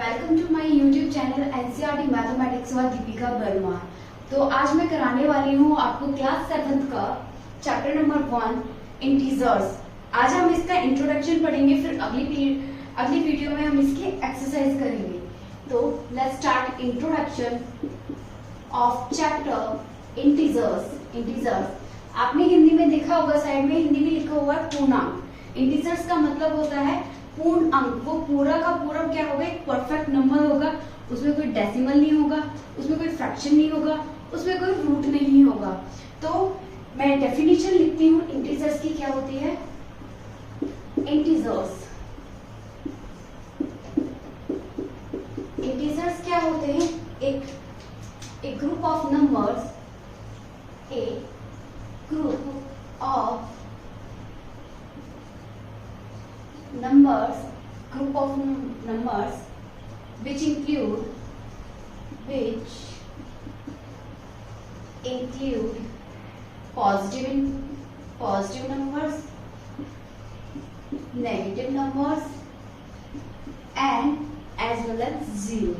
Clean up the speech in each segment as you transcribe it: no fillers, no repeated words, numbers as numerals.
Welcome to my YouTube channel NCERT mathematics व दीपिका वर्मा। तो आज मैं कराने वाली हूँ आपको क्लास 7th का चैप्टर नंबर 1 इंटीजर्स। आज हम इसका इंट्रोडक्शन पढ़ेंगे, फिर अगली वीडियो में हम इसकी एक्सरसाइज करेंगे। तो let's start introduction of chapter integers. आपने हिंदी में देखा होगा, साइड में हिंदी में लिखा हुआ है पूर्णांक। इंटीजर्स का मतलब होता है पूर्ण अंक। वो पूरा का पूरा क्या होगा, एक परफेक्ट नंबर होगा, उसमें कोई डेसिमल नहीं होगा, उसमें कोई फ्रैक्शन नहीं होगा, उसमें कोई रूट नहीं होगा। तो मैं डेफिनेशन लिखती हूँ इंटीजर्स की। क्या होती है इंटीजर्स क्या होते हैं? एक group of numbers, group of numbers which include positive numbers, negative numbers and as well as zero।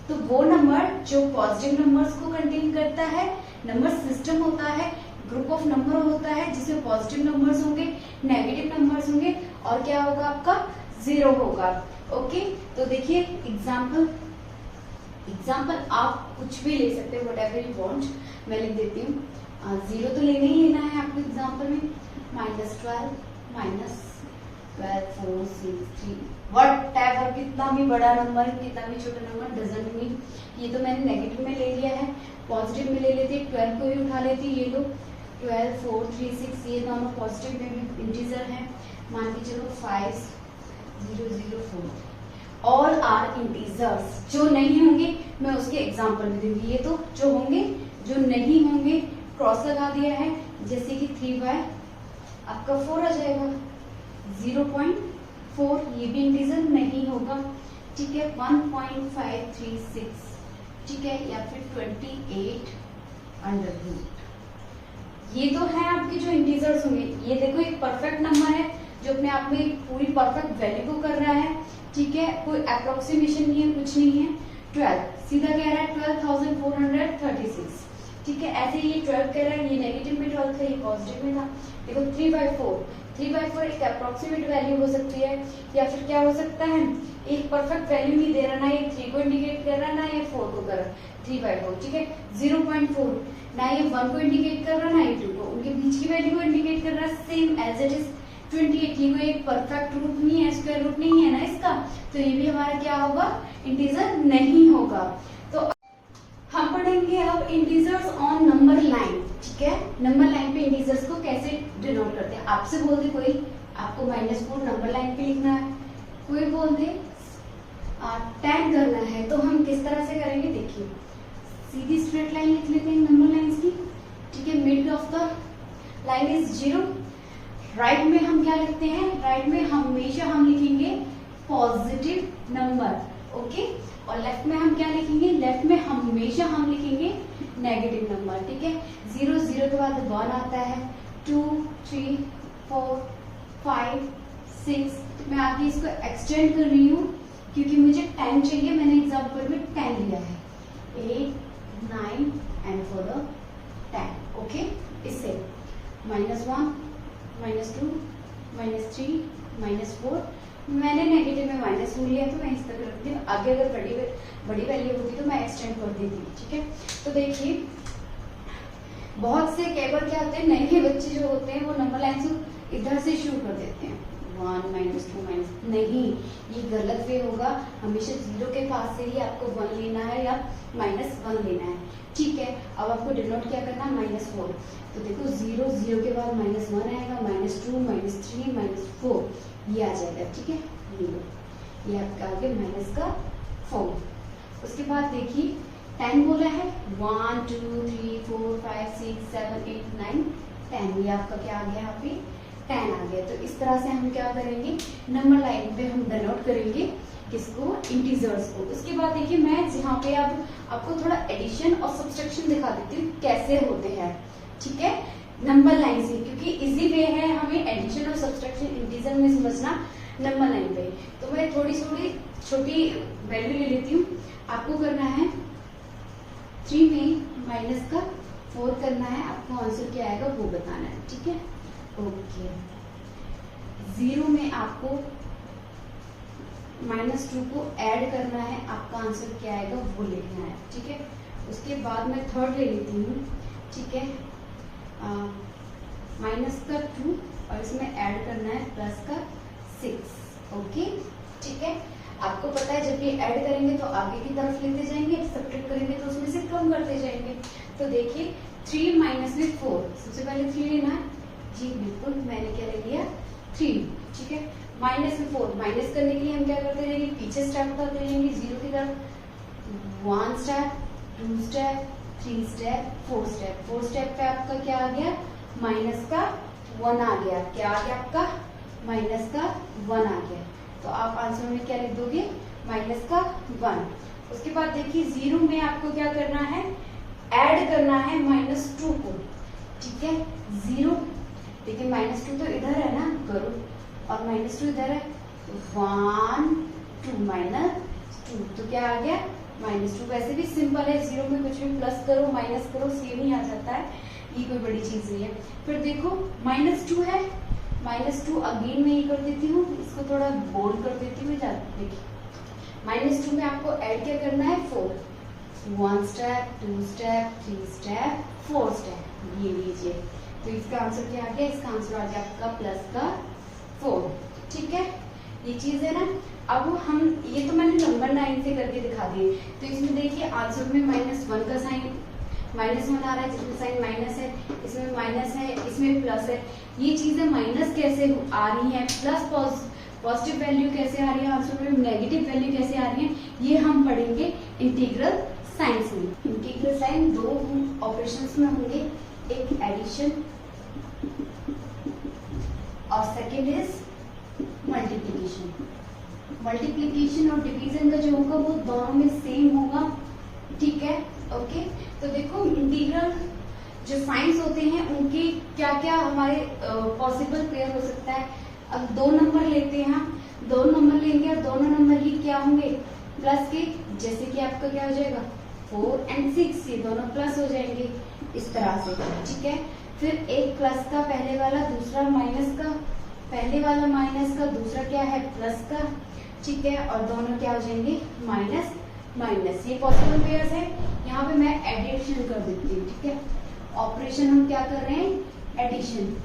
तो वो नंबर जो पॉजिटिव नंबर्स को कंटेन करता है, नंबर सिस्टम होता है, ग्रुप ऑफ नंबर होता है जिसमें पॉजिटिव नंबर्स होंगे, नेगेटिव नंबर्स होंगे और क्या होगा आपका, जीरो होगा। ओके, तो देखिए एग्जाम्पल आप कुछ भी ले सकते हैं, वट एवर यू वॉन्ट। मैं लिख देती हूँ, जीरो तो लेना ही लेना है आपको एग्जाम्पल में। -12 4 6 3 वट एवर, कितना भी बड़ा नंबर कितना भी छोटा नंबर डजंट मीन। ये तो मैंने नेगेटिव में ले लिया है, पॉजिटिव में ले लेती, 12 को ही उठा लेती। ये लो 12 4 3 6, ये दोनों पॉजिटिव में भी इंटीजर है। मान के चलो 5 0 0 4। All are integers. जो नहीं होंगे मैं उसके एग्जाम्पल भी दूंगी। ये तो जो होंगे, जो नहीं होंगे क्रॉस लगा दिया है। जैसे कि 3 बाय आपका 4 आ जाएगा, 0.4 ये भी इंटीजर नहीं होगा। ठीक है, 1.536, ठीक है, या फिर 28 अंडर रूट। ये तो है आपके जो इंटीजर्स होंगे। ये देखो एक परफेक्ट नंबर है जो अपने आप में पूरी परफेक्ट वैल्यू को कर रहा है। ठीक है, कोई अप्रोक्सीमेशन नहीं है, कुछ नहीं है। 12 सीधा कह रहा है 12,436। ठीक है, ऐसे ये 12 कह रहा है, ये नेगेटिव में 12 था, ये पॉजिटिव में था। देखो 3/4 एक अप्रोक्सीमेट वैल्यू हो सकती है, या फिर क्या हो सकता है, एक परफेक्ट वैल्यू नहीं दे रहा, ना ये 3 को इंडिकेट कर रहा, ना ये 4 को कर रहा। 3/4, ठीक है। 0.4 ना ये 1 को इंडिकेट कर रहा, ना ये 2 को, उनके बीच की वैल्यू को इंडिकेट कर रहा। सेम एज इट इज 28, ये कोई एक परफेक्ट रूट नहीं है, स्क्वायर रूट नहीं है ना इसका, तो ये भी हमारा क्या होगा, इंटीजर नहीं होगा। तो हम पढ़ेंगे अब इंटीजर्स ऑन नंबर लाइन। ठीक है, नंबर लाइन पे इंटीजर्स को कैसे डिनोट करते हैं। आपसे बोल दे कोई, आपको -4 नंबर लाइन पे लिखना है, कोई बोल दे 10 करना है, तो हम किस तरह से करेंगे, देखिए सीधी स्ट्रेट लाइन लिख लेते हैं नंबर लाइंस की। ठीक है, mid of the line is 0। Right में हम क्या लिखते हैं, राइट में हमेशा हम लिखेंगे पॉजिटिव नंबर। ओके, और लेफ्ट में हम क्या लिखेंगे, लेफ्ट में हमेशा हम लिखेंगे नेगेटिव नंबर। ठीक है, 0 0 के बाद 1 आता है, 2 3 4 5 6। मैं आगे इसको एक्सटेंड कर रही हूँ क्योंकि मुझे 10 चाहिए, मैंने एग्जाम्पल में 10 लिया है। 8 9 एंड फॉर द 10। ओके, इससे -1 -2 -3 -4। मैंने नेगेटिव में -4 लिया तो मैं इस तरह रखती हूँ। आगे अगर बड़ी वैल्यू होती तो मैं एक्सटेंड कर देती। ठीक है, तो देखिए बहुत से कई बार क्या होते हैं, नए बच्चे जो होते हैं वो नंबर लाइन से इधर से शुरू कर देते हैं, 1 -2 नहीं, ये गलत वे होगा। हमेशा 0 के पास से ही आपको 1 लेना है या -1 लेना है। ठीक है, अब आपको डिनोट क्या करना, -4। तो देखो 0 0 के बाद -1 आएगा, -2 -3 -4 ये आ जाएगा। ठीक है, ये आपका आ गया -4। उसके बाद देखिए 10 बोला है, 1 2 3 4 5 6 7 8 9 10। ये आपका क्या आ गया, यहाँ पे 10 आ गया। तो इस तरह से हम क्या करेंगे, नंबर लाइन पे हम डिनोट करेंगे किसको, इंटीजर्स को। उसके बाद देखिए मैं यहाँ पे अब आपको थोड़ा एडिशन और सब्सट्रैक्शन दिखा देती हूँ कैसे होते हैं। ठीक है, नंबर लाइन से, क्योंकि इजी वे है हमें एडिशन और सब्सट्रैक्शन इंटीजर में समझना। नंबर लाइन पे। तो मैं थोड़ी छोटी वैल्यू ले लेती हूँ। आपको करना है 3 में माइनस का 4 करना है, आपको आंसर क्या आएगा वो बताना है, ठीक है। ओके, 0 में आपको -2 को ऐड करना है, आपका आंसर क्या आएगा वो लिखना है, ठीक है। उसके बाद मैं थर्ड ले लेती हूँ, ठीक है, माइनस का 2 और इसमें ऐड करना है प्लस का 6, ओके, ठीक है। आपको पता है जब ये ऐड करेंगे तो आगे की तरफ लेते जाएंगे, सब्ट्रैक्ट करेंगे तो उसमें से कम करते जाएंगे। तो देखिए 3 माइनस में 4, सबसे पहले 3 लेना है जी, बिल्कुल, मैंने क्या ले लिया 3, ठीक है। माइनस में 4, माइनस करने के लिए हम क्या करते जाएंगे, पीछे स्टेप करते जाएंगे 0 की तरफ, 1 step, 2 step, 3 step, 4 step. 4 step पे आपका क्या आ गया, माइनस का 1 आ गया। क्या आ गया आपका, माइनस का 1 आ गया। तो आप आंसर में क्या लिख दोगे, माइनस का 1। उसके बाद देखिए 0 में आपको क्या करना है, ऐड करना है -2 को, ठीक है। 0 देखिए -2 तो इधर है ना, करो, और -2 इधर है, 1 2 -2, तो क्या आ गया -2। वैसे भी सिंपल है, 0 में कुछ भी प्लस करो माइनस करो सेम ही आ जाता है, ये कोई बड़ी चीज नहीं है। फिर देखो -2 है, -2 अगेन मैं ये कर देती हूँ, इसको थोड़ा बोल्ड कर देती हूँ। देखिए -2 में आपको ऐड क्या करना है 4, 1 स्टेप, 2 स्टेप, 3 स्टेप, 4 स्टेप, ये लीजिए। तो इसका आंसर क्या आ गया, इसका आंसर आ गया आपका प्लस का 4, ठीक है। ये चीज है ना। अब हम ये तो मैंने नंबर 9 से करके दिखा दिए। तो इसमें देखिए आंसर में -1 का साइन, -1 आ रहा है जिसमें साइन माइनस है, इसमें माइनस है, इसमें प्लस है। ये चीजें माइनस कैसे आ रही है, प्लस पॉजिटिव वैल्यू कैसे आ रही है, आंसर में नेगेटिव वैल्यू कैसे आ रही है, ये हम पढ़ेंगे इंटीग्रल साइंस में। इंटीग्रल साइन 2 ऑपरेशंस में होंगे, एक एडिशन और सेकेंड इज मल्टीप्लीकेशन। मल्टीप्लीकेशन और डिवीजन का जो होगा वो दोनों में सेम होगा, ठीक है, ओके। तो देखो इंटीग्रल जो साइंस होते हैं उनके क्या क्या हमारे पॉसिबल पेयर हो सकता है। अब 2 नंबर लेते हैं, 2 नंबर लेंगे और दोनों नंबर ही क्या होंगे, प्लस के, जैसे कि आपका क्या हो जाएगा 4 और 6, ये दोनों प्लस हो जाएंगे इस तरह से, ठीक है। फिर एक प्लस का पहले वाला, दूसरा माइनस का, पहले वाला माइनस का, दूसरा क्या है प्लस का, ठीक है, और दोनों क्या हो जाएंगे माइनस माइनस। ये पॉसिबल पेयर्स है। यहाँ पे मैं एडिशन कर देती हूँ, ठीक है। ऑपरेशन हम क्या कर रहे हैं, एडिशन,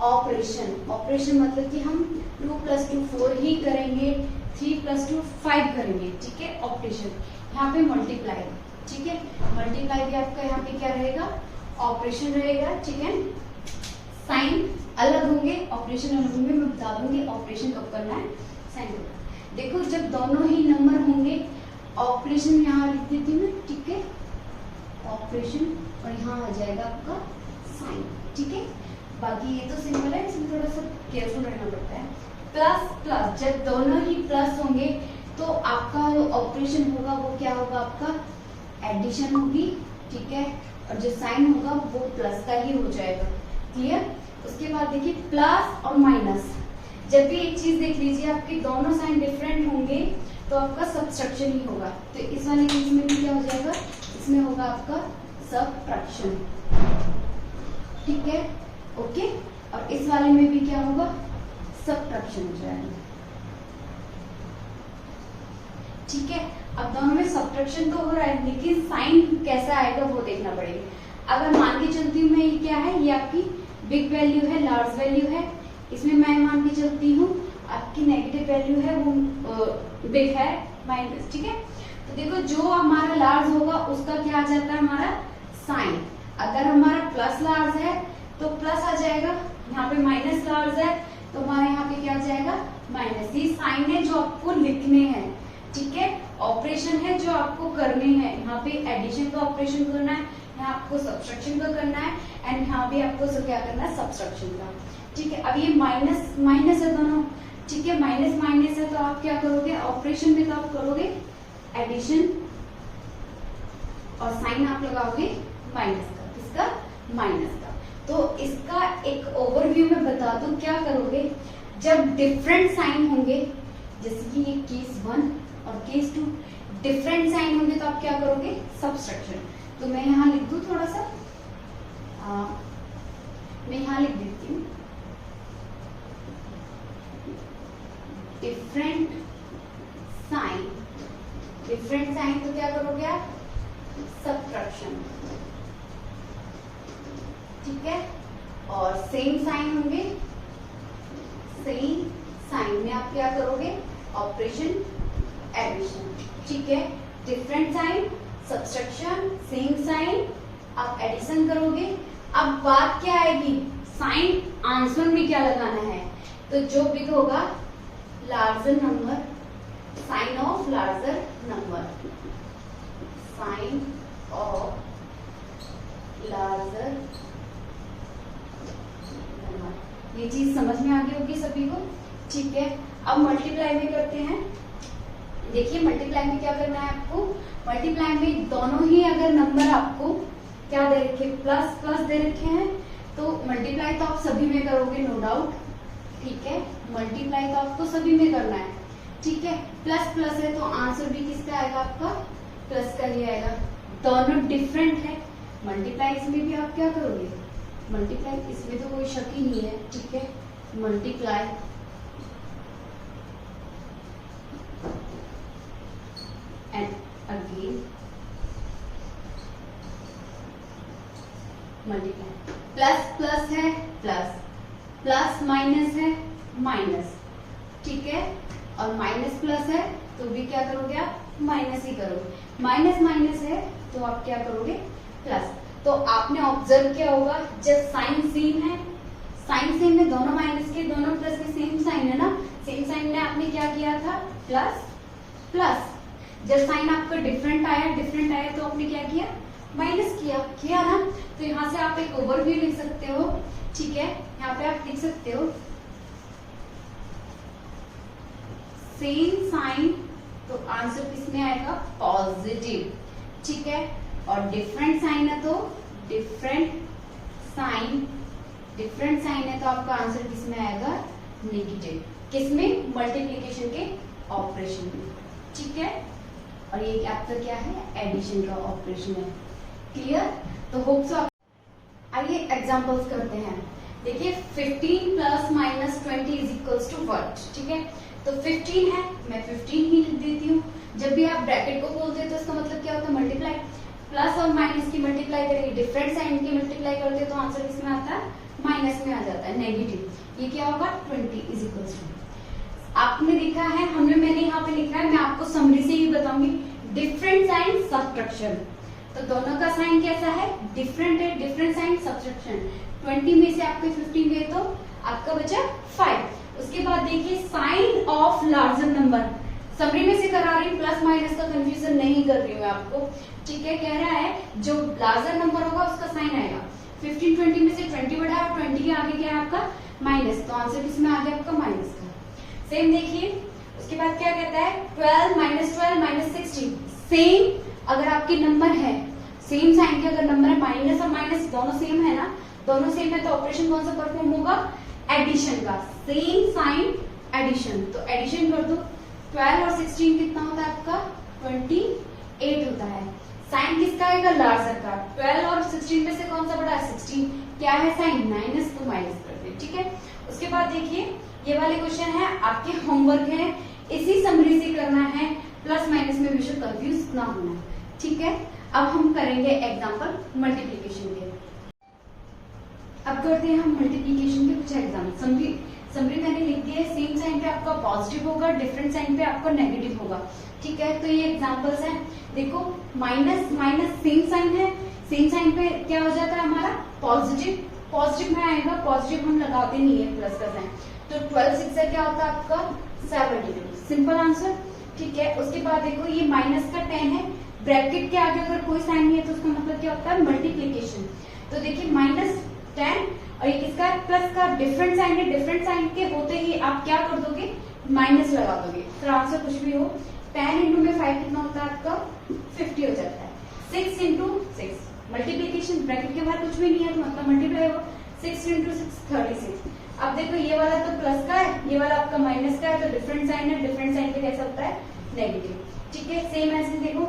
ऑपरेशन मतलब कि हम 2 + 2 4 ही करेंगे, 3 + 2 5 करेंगे, ठीक है। ऑपरेशन यहाँ पे मल्टीप्लाई, ठीक है, मल्टीप्लाई भी आपका यहाँ पे क्या रहेगा, ऑपरेशन रहेगा, ठीक है। साइन अलग होंगे, ऑपरेशन अलग होंगे, मैं बता दूंगी ऑपरेशन कब करना है, साइन कब। देखो जब दोनों ही नंबर होंगे, ऑपरेशन यहाँ लिख देती हूँ, ठीक है, ऑपरेशन, और यहाँ आ जाएगा आपका साइन, ठीक है। बाकी ये तो सिंपल है, इसमें थोड़ा सा केयरफुल रहना पड़ता है। प्लस प्लस, जब दोनों ही प्लस होंगे तो आपका जो ऑपरेशन होगा वो क्या होगा, आपका एडिशन होगी, ठीक है, और जो साइन होगा वो प्लस का ही हो जाएगा, क्लियर। उसके बाद देखिए प्लस और माइनस, जब भी एक चीज देख लीजिए आपके दोनों साइन डिफरेंट होंगे तो आपका सब्ट्रैक्शन ही होगा। तो इस वाले केस में भी क्या हो जाएगा, इसमें होगा आपका सब्ट्रैक्शन, ठीक है, ओके। और इस वाले में भी क्या होगा, सब्ट्रैक्शन हो जाएगा, ठीक है। अब दोनों में सब्ट्रैक्शन तो हो रहा है, लेकिन साइन कैसा आएगा वो देखना पड़ेगा। अगर मान के चलती हूँ मैं, ये क्या है, ये आपकी बिग वैल्यू है, लार्ज वैल्यू है, इसमें मैं मान के चलती हूँ आपकी नेगेटिव वैल्यू है वो बिग है, माइनस, ठीक है। तो देखो जो हमारा लार्ज होगा उसका क्या आ जाता है, हमारा साइन। अगर हमारा प्लस लार्ज है तो प्लस आ जाएगा, यहाँ पे माइनस लार्ज है तो हमारे यहाँ पे क्या आ जाएगा, माइनस। ये साइन है जो आपको लिखने हैं, ठीक है, ऑपरेशन है जो आपको करने हैं। यहाँ पे एडिशन का ऑपरेशन करना है, यहाँ आपको सब्ट्रैक्शन का करना है, एंड यहाँ भी आपको क्या करना है, सब्ट्रैक्शन का, ठीक है। अब ये माइनस माइनस है दोनों, ठीक है, माइनस माइनस है तो आप क्या करोगे, ऑपरेशन में तो आप करोगे एडिशन और साइन आप लगाओगे माइनस का, किसका, माइनस का। तो इसका एक ओवरव्यू में बता दूं क्या करोगे, जब डिफरेंट साइन होंगे, जैसे कि ये केस 1 और केस 2 डिफरेंट साइन होंगे, तो आप क्या करोगे? सब्सट्रैक्शन। तो मैं यहां लिख दूं थोड़ा सा, मैं यहां लिख देती हूं डिफरेंट साइन। डिफरेंट साइन तो क्या करोगे आप? सब्ट्रैक्शन, ठीक है। और सेम साइन होंगे, सेम साइन में आप क्या करोगे? ऑपरेशन एडिशन, ठीक है। Different sign subtraction, same sign आप एडिशन करोगे। अब बात क्या आएगी? साइन आंसर में क्या लगाना है? तो जो बिग होगा larger number, sign of larger number, sign of larger number. ये चीज समझ में आ गई होगी सभी को, ठीक है। अब मल्टीप्लाई में करते हैं। देखिए मल्टीप्लाई में क्या करना है आपको? मल्टीप्लाई में दोनों ही अगर नंबर आपको क्या दे रखे, प्लस प्लस दे रखे हैं, तो मल्टीप्लाई तो आप सभी में करोगे नो डाउट, ठीक है। मल्टीप्लाई तो आपको सभी में करना है, ठीक है। प्लस प्लस है तो आंसर भी किसका आएगा? आपका प्लस का ही आएगा। दोनों डिफरेंट है, मल्टीप्लाई इसमें भी आप क्या करोगे? मल्टीप्लाई, इसमें तो कोई शक ही नहीं है, ठीक है। Multiply and again multiply. Plus plus है प्लस, प्लस माइनस है माइनस, ठीक है। और माइनस प्लस है तो भी क्या करोगे आप? माइनस ही करोगे। माइनस माइनस है तो आप क्या करोगे? प्लस। तो आपने ऑब्जर्व किया होगा जब साइन सेम है, साइन सेम है, दोनों माइनस के दोनों प्लस के सेम साइन है ना, सेम साइन में आपने क्या किया था? Plus plus. जब साइन आपका डिफरेंट आया तो आपने क्या किया? माइनस किया ना। तो यहाँ से आप एक ओवरव्यू लिख सकते हो, ठीक है। यहाँ पे आप लिख सकते हो सेम साइन, तो आंसर किसमें आएगा? पॉजिटिव, ठीक है। और डिफरेंट साइन है तो डिफरेंट साइन, डिफरेंट साइन है तो आपका आंसर किसमें आएगा? नेगेटिव। किसमें? मल्टीप्लिकेशन के ऑपरेशन में, ठीक है। और ये आपका क्या है? एडिशन का ऑपरेशन है। क्लियर? तो होप सो। आइए एग्जांपल्स करते हैं। देखिए 15 plus minus 20 is equals to what, ठीक है। तो 15 है, मैं 15 ही लिख देती हूँ। जब भी आप ब्रैकेट को खोलते हैं तो इसका मतलब क्या होता है? मल्टीप्लाई। प्लस और माइनस की मल्टीप्लाई करेंगे, डिफरेंट साइन की मल्टीप्लाई करते हैं तो आंसर किसमें आता है? माइनस में आ जाता है, नेगेटिव। ये क्या होगा? 20 इज इक्वल्स टू, आपने लिखा है, मैंने यहाँ पे लिखा है, मैं आपको समरी से ही बताऊंगी, डिफरेंट साइन सब्ट्रैक्शन। तो दोनों का साइन कैसा है? डिफरेंट है, डिफरेंट साइन सब्ट्रैक्शन। 20 में से आपके 15 गए तो आपका बचा 5। उसके बाद देखिए sign of larger number, summary में से करा रही हूँ, प्लस माइनस का कंफ्यूजन नहीं कर रही हूँ आपको, ठीक है। कह रहा है जो लार्जर नंबर होगा उसका साइन आएगा। 15 20 में से 20 बढ़ा और 20 के आगे क्या है आपका? माइनस, तो आंसर किसमें आ गया आपका? माइनस का। सेम देखिए उसके बाद क्या कहता है? 12 माइनस 16। सेम अगर आपके नंबर है, सेम साइन के अगर नंबर है, माइनस और माइनस दोनों सेम है ना, दोनों सेम है तो ऑपरेशन कौन सा परफॉर्म होगा? एडिशन का। सेम साइन एडिशन, तो एडिशन कर दो। 12 और 16 कितना होता है आपका? 28 होता है। साइन किसका आएगा? लार्जर का। 12 और 16 में से कौन सा बड़ा है? 16। क्या है साइन? माइनस, तो माइनस कर दे, ठीक है। उसके बाद देखिए ये वाले क्वेश्चन है आपके होमवर्क है, इसी समरी से करना है, प्लस माइनस में विषय कंफ्यूज ना होना, ठीक है। अब हम करेंगे एग्जांपल मल्टीप्लिकेशन के। अब करते हैं हम मल्टीप्लिकेशन के कुछ एग्जाम्पल। समरी मैंने लिख दी है, सेम साइन पे आपका पॉजिटिव होगा, डिफरेंट साइन पे आपका नेगेटिव होगा, ठीक है। तो ये एग्जांपल्स हैं। देखो माइनस माइनस सेम साइन है, सेम साइन पे क्या हो जाता है हमारा? पॉजिटिव, पॉजिटिव में आएगा, पॉजिटिव हम लगाते नहीं है प्लस का साइन, तो 12 6 से क्या होता है आपका? 72, सिंपल आंसर, ठीक है। उसके बाद देखो ये माइनस का 10 है, ब्रैकेट के आगे अगर कोई साइन नहीं है तो उसका मतलब क्या होता है? मल्टीप्लीकेशन। तो देखिए -10 और ये किसका? प्लस का। डिफरेंट साइन है, डिफरेंट साइन के होते ही आप क्या कर दोगे? माइनस लगा दोगे, फिर आंसर कुछ भी हो। 10 इंटू में 5 कितना होता है आपका? 50 हो जाता है। 6 इंटू 6 मल्टीप्लीकेशन, ब्रैकेट के बाहर कुछ भी नहीं है तो मतलब मल्टीप्लाई होगा। 6 इंटू 6 36। अब देखो ये वाला तो प्लस का है, ये वाला आपका माइनस का है, तो डिफरेंट साइन है, डिफरेंट साइन पे कैसा होता है नेगेटिव। ठीक है, सेम ऐसे देखो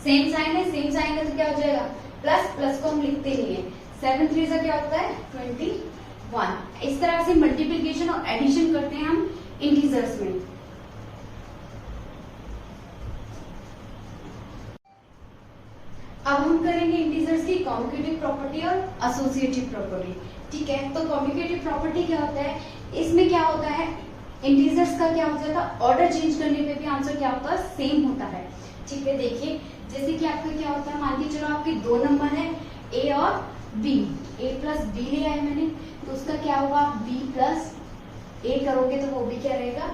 सेम साइन है, सेम साइन है तो क्या हो जाएगा प्लस, प्लस को हम लिखते नहीं है। 7 3 से क्या होता है 21। इस तरह से मल्टीप्लीकेशन और एडिशन करते हैं हम इंटीजर्स में। अब हम करेंगे इंटीजर्स की कॉम्यूटेटिव प्रॉपर्टी और एसोसिएटिव प्रॉपर्टी। ठीक है, तो कॉम्यूटेटिव प्रॉपर्टी क्या होता है, इसमें क्या होता है इंटीजर्स का क्या हो जाता है ऑर्डर चेंज करने पे भी आंसर क्या होता है सेम होता है। ठीक है, देखिए जैसे कि आपका क्या होता है, मान के चलो आपके दो नंबर है ए और बी, ए प्लस बी ले आए मैंने, तो उसका क्या होगा बी प्लस ए करोगे तो वो भी क्या रहेगा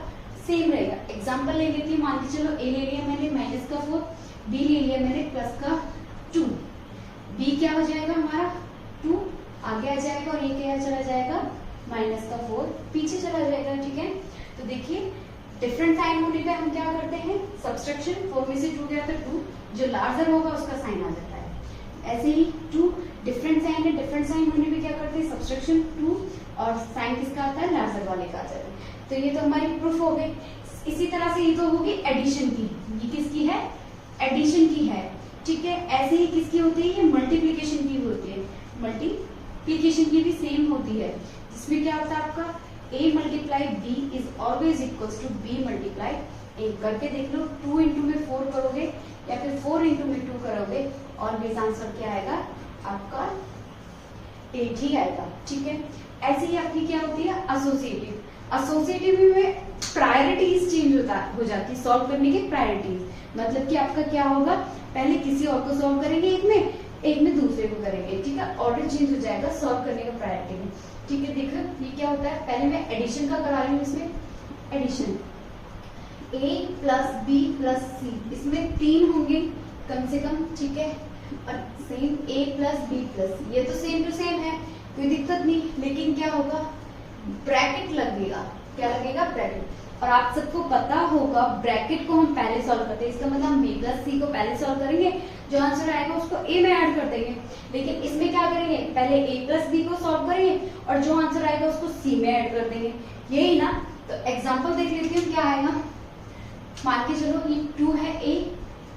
सेम रहेगा। एग्जाम्पल ले लेती हूँ, मान के चलो ए ले लिया मैंने माइनस का 4, बी ले लिया मैंने प्लस का 2, बी क्या हो जाएगा हमारा 2 आगे आ जाएगा और ये क्या चला जाएगा माइनस का 4 पीछे चला जाएगा। ठीक है, तो देखिए डिफरेंट साइन होने पे हम क्या करते हैं सब्सट्रैक्शन, 4 में से 2 गया तो 2 जो लार्जर होगा उसका साइन आ जाता है। ऐसे ही 2 डिफरेंट साइन है, डिफरेंट साइन होने पे क्या करते हैं सब्सट्रैक्शन 2 और साइन किसका आता है लार्जर वाले का आ जाता है। तो ये तो हमारी प्रूफ हो गई। इसी तरह से ये तो होगी एडिशन की, ये किसकी है एडिशन की है। ठीक है, ऐसे ही किसकी होती है ये मल्टीप्लीकेशन की होती है, मल्टीप्लीकेशन की भी सेम होती है, जिसमें क्या होता है आपका a multiply b is always equals to b multiply a। करके देख लो 2 इंटू में 4 करोगे या फिर 4 इंटू में 2 करोगे ऑलवेज आंसर क्या आएगा आपका 8 ही आएगा। ठीक है, ऐसे ही आपकी क्या होती है एसोसिएटिव। एसोसिएटिव में प्रायोरिटीज चेंज हो जाती है, सॉल्व करने की प्रायोरिटीज, मतलब कि आपका क्या होगा पहले किसी और को सॉल्व करेंगे एक में दूसरे को करेंगे। ठीक है, ऑर्डर चेंज हो जाएगा सॉल्व करने का प्रायोरिटी में। ठीक है, देखो ये क्या होता है, पहले मैं एडिशन का करा रही हूँ, इसमें addition a plus B plus C, इसमें 3 होंगे कम से कम। ठीक है, और same a plus B plus C, ये तो सेम टू सेम है कोई दिक्कत नहीं, लेकिन क्या होगा ब्रैकेट लगेगा, क्या लगेगा ब्रैकेट। और आप सबको पता होगा ब्रैकेट को हम पहले सॉल्व करते हैं, इसका मतलब हम b प्लस सी को पहले सॉल्व करेंगे, जो आंसर आएगा उसको a में ऐड कर देंगे। लेकिन इसमें क्या करेंगे पहले a प्लस बी को सॉल्व करेंगे और जो आंसर आएगा उसको c में ऐड कर देंगे, यही ना। तो एग्जांपल देख लेती हूँ क्या आएगा। मान के चलो ये 2 है a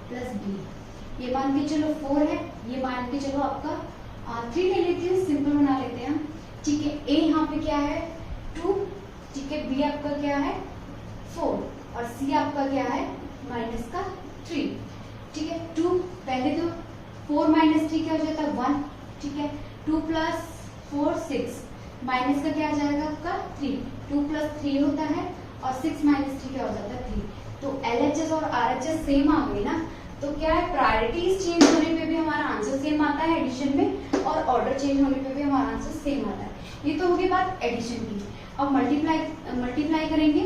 प्लस b, ये मान के चलो 4 है, ये मान के चलो आपका 3 ले लेती हूँ, सिंपल बना लेते हैं। ठीक है, a यहाँ पे क्या है 2, ठीक है, b आपका क्या है 4 और c आपका क्या है माइनस का 3। ठीक है, 2 पहले तो 4 माइनस 3 क्या हो जाता है 1। ठीक है, 2 प्लस 4 6, माइनस का क्या आ जाएगा आपका 3, 2 प्लस 3 होता है और 6 माइनस 3 क्या हो जाता है 3। तो LHS और RHS सेम आ गई ना, तो क्या है प्रायोरिटीज चेंज होने पे भी हमारा आंसर सेम आता है एडिशन में, और ऑर्डर चेंज होने पे भी हमारा आंसर सेम आता है। ये तो होगी बात एडिशन की। अब मल्टीप्लाई करेंगे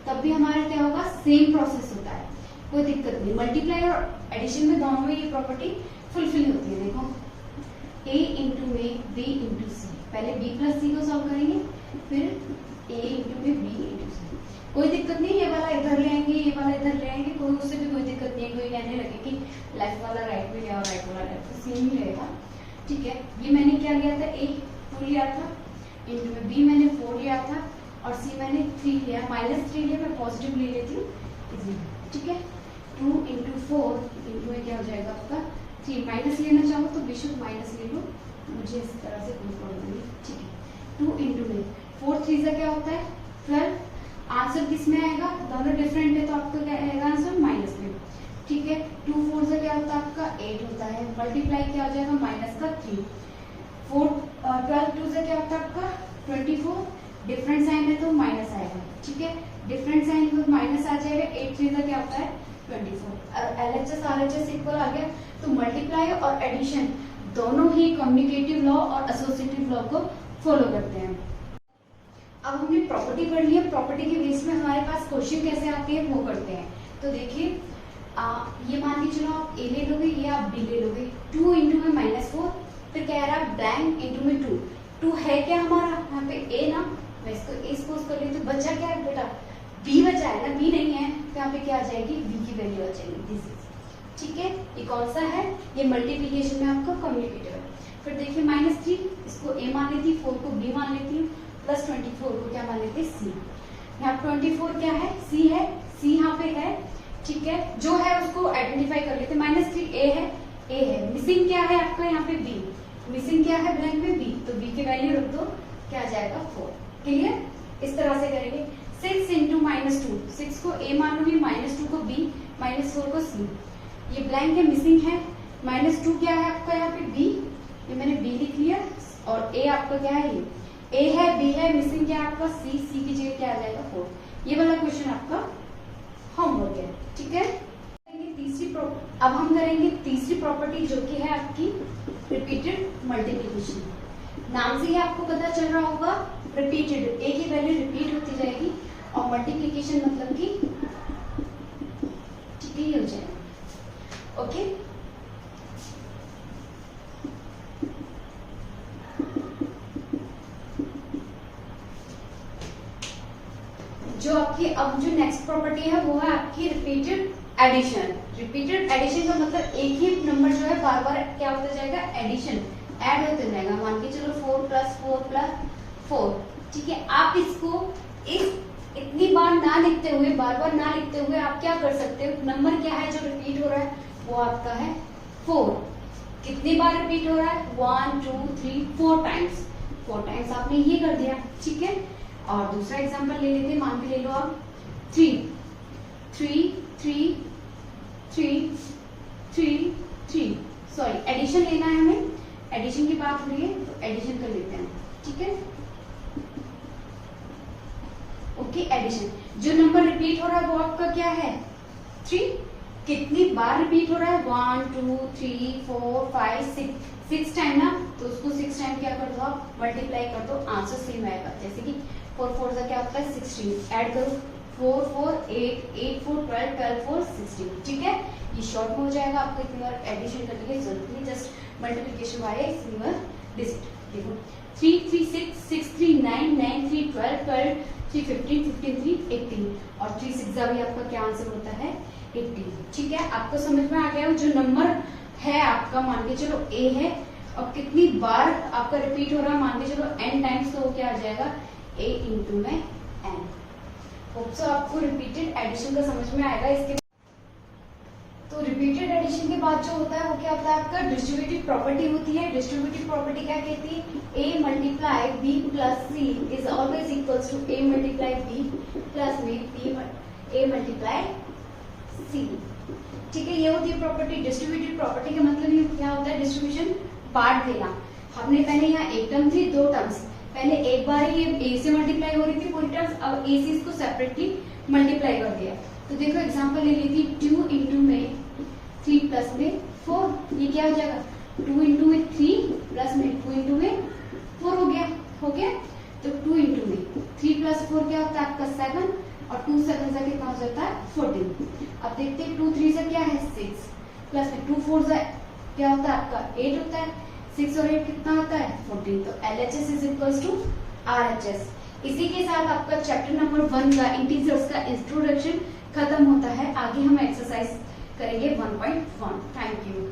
तब भी हमारा क्या होगा सेम प्रोसेस होता है, कोई दिक्कत नहीं। मल्टीप्लाई और एडिशन में दोनों में ये प्रॉपर्टी फुलफिल होती है। देखो a इंटू में b इंटू सी, पहले b प्लस सी को सॉल्व करेंगे, फिर a इंटू में b इंटू सी, कोई दिक्कत नहीं। ये वाला इधर ले आएंगे, ये वाला इधर ले आएंगे, कोई उससे भी कोई दिक्कत नहीं है। कोई कहने लगे कि लेफ्ट वाला राइट में लिया और राइट वाला लेफ्ट, सेम ही रहेगा। ठीक है, ये मैंने क्या लिया था a 2 लिया था, इंटू में b मैंने 4 लिया था और c मैंने 3 लिया, माइनस 3 लिया, मैं पॉजिटिव ले लेती हूँ। ठीक है, 2 इंटू 4 इंटू में क्या हो जाएगा आपका 3, माइनस लेना चाहो तो बेशक माइनस ले लो, मुझे इस तरह से कोई प्रॉब्लम नहीं। ठीक है, 2 इंटू में 4 3 का क्या होता है 12, आंसर किस में आएगा दोनों डिफरेंट है तो आपका क्या आएगा आंसर माइनस में। ठीक है, 2 4 से क्या होता है आपका 8 होता है, मल्टीप्लाई क्या हो जाएगा माइनस का 3, 4 12 2 से क्या होता है आपका 24, डिफरेंट साइन है तो माइनस आएगा। ठीक है, डिफरेंट साइन पर माइनस आ जाएगा, 8 3 का क्या होता है 24। और LHS RHS इक्वल आ गया, तो मल्टीप्लाई और एडिशन दोनों ही कम्युनिकेटिव लॉ और एसोसिएटिव लॉ को फॉलो करते हैं। अब हमने प्रॉपर्टी पढ़ ली है, प्रॉपर्टी के बेस में हमारे पास क्वेश्चन कैसे आते हैं वो करते हैं। तो देखिए ये मान के चलो आप a ले लोगे, ये आप b ले लोगे, 2 इंटू में -4, फिर कह रहा है ब्लैंक इंटू में 2, 2 है क्या हमारा यहाँ पे a ना, मैं इसको a सपोज कर लेती हूँ, बचा क्या है बेटा b बचा है ना, b नहीं है तो यहाँ पे क्या आ जाएगी b की वैल्यू आ जाएगी, दिस इज। ठीक है, ये कौन सा है ये मल्टीप्लीकेशन में आपका कम्युनिकेटर है। फिर देखिए -3 इसको a मान लेती हूँ, 4 को b मान लेती हूँ, प्लस 24 को क्या मान लेते सी। यहाँ 24 क्या है, सी है, सी यहाँ पे है, ठीक है। जो है उसको आइडेंटिफाई कर लेते। -3 ए है, ए है। मिसिंग क्या है आपका यहाँ पे बी, मिसिंग क्या है ब्लैंक में बी, तो बी की वैल्यू रख दो, क्या आ जाएगा 4। क्लियर, इस तरह से करेंगे। 6 इंटू -2, 6 को ए मानूंगी, -2 को बी, -4 को सी। ये ब्लैंक है, मिसिंग है। -2 क्या है आपका यहाँ पे बी, ये मैंने बी लिख लिया, और ए आपका क्या है, ये ए है, बी है, मिसिंग क्या है आपका सी, सी की जगह क्या आ जाएगा 4। ये वाला क्वेश्चन आपका होमवर्क है, ठीक है। अब हम करेंगे तीसरी प्रॉपर्टी जो कि है आपकी रिपीटेड मल्टीप्लिकेशन। नाम से ही आपको पता चल रहा होगा, रिपीटेड, ए की वैल्यू रिपीट होती जाएगी, और मल्टीप्लिकेशन मतलब कि ठीक ही हो जाएगा। ओके, जो आपकी अब जो नेक्स्ट प्रॉपर्टी है वो है आपकी रिपीटेड एडिशन। रिपीटेड एडिशन का मतलब एक ही नंबर जो है बार बार क्या होता जाएगा, एडिशन, ऐड होते जाएगा। मान के चलो 4 + 4 + 4, ठीक है। आप इसको इतनी बार ना लिखते हुए, बार बार ना लिखते हुए आप क्या कर सकते हो, नंबर क्या है जो रिपीट हो रहा है वो आपका है 4। कितनी बार रिपीट हो रहा है, 1 2 3 4 टाइम्स, 4 टाइम्स आपने ये कर दिया, ठीक है। और दूसरा एग्जांपल ले लेते हैं, मान के ले लो आप 3 3 3 3 3 3, सॉरी एडिशन लेना है हमें, एडिशन की बात हो रही है तो एडिशन कर लेते हैं, ठीक है। Okay, addition. जो नंबर रिपीट हो रहा है वो आपका क्या है 3। कितनी बार रिपीट हो रहा है, 1 2 3 4 5 6 टाइम ना, तो उसको 6 टाइम क्या कर दो आप, मल्टीप्लाई कर दो, आंसर सेम आएगा। जैसे कि 4 4 का क्या होता है 16, ऐड करो 4 4 8 8 4 12 12 4 16, ठीक है। ये शॉर्ट में हो जाएगा, आपको इतनी बार एडिशन करने की जरूरत नहीं, just multiplication by single digit. देखो 3 3 6 6 3 9 9 3 12 12 3 15 15 3 18, और 3 6 भी आपका क्या आंसर होता है 18, ठीक है। आपको समझ में आ गया जो नंबर है आपका, मान के चलो ए है, और कितनी बार आपका रिपीट हो रहा है, मान के चलो n टाइम्स, तो क्या आ जाएगा a इंटू में n। होप सो आपको रिपीटेड एडिशन का समझ में आएगा। इसके तो रिपीटेड एडिशन के बाद जो होता है वो क्या होता है आपका डिस्ट्रीब्यूटिव प्रॉपर्टी होती है। डिस्ट्रीब्यूटिव प्रॉपर्टी क्या कहती है, a multiply b plus c is always equals to a multiply b plus में a मल्टीप्लाई c, ठीक है। ये होती है प्रॉपर्टी। डिस्ट्रीब्यूटिव प्रॉपर्टी का मतलब ये क्या होता है, डिस्ट्रीब्यूशन बांट देना। हमने पहले यहाँ एक टर्म थी, 2 टर्म्स, पहले एक बार ही ए से मल्टीप्लाई हो रही थी पूरी टर्म्स, अब ए से इसको सेपरेटली मल्टीप्लाई कर दिया। तो देखो एग्जांपल ले ली थी 2 इंटू में 3 प्लस में 4, ये क्या हो जाएगा 2 इंटू में 3 प्लस में 2 इंटू में 4 हो गया। तो 2 इंटू में 3 प्लस 4 क्या होता है आपका 7, और 2 7 से कितना हो जाता है 14। अब देखते हैं 2 3 से क्या है 6, प्लस में 2 4 से क्या होता है आपका 8 होता है, 6 और 8 कितना होता है 14। तो LHS is equals to RHS। इसी के साथ आपका चैप्टर नंबर 1 का इंटीजर्स का इंट्रोडक्शन खत्म होता है। आगे हम एक्सरसाइज करेंगे 1.1। Thank you.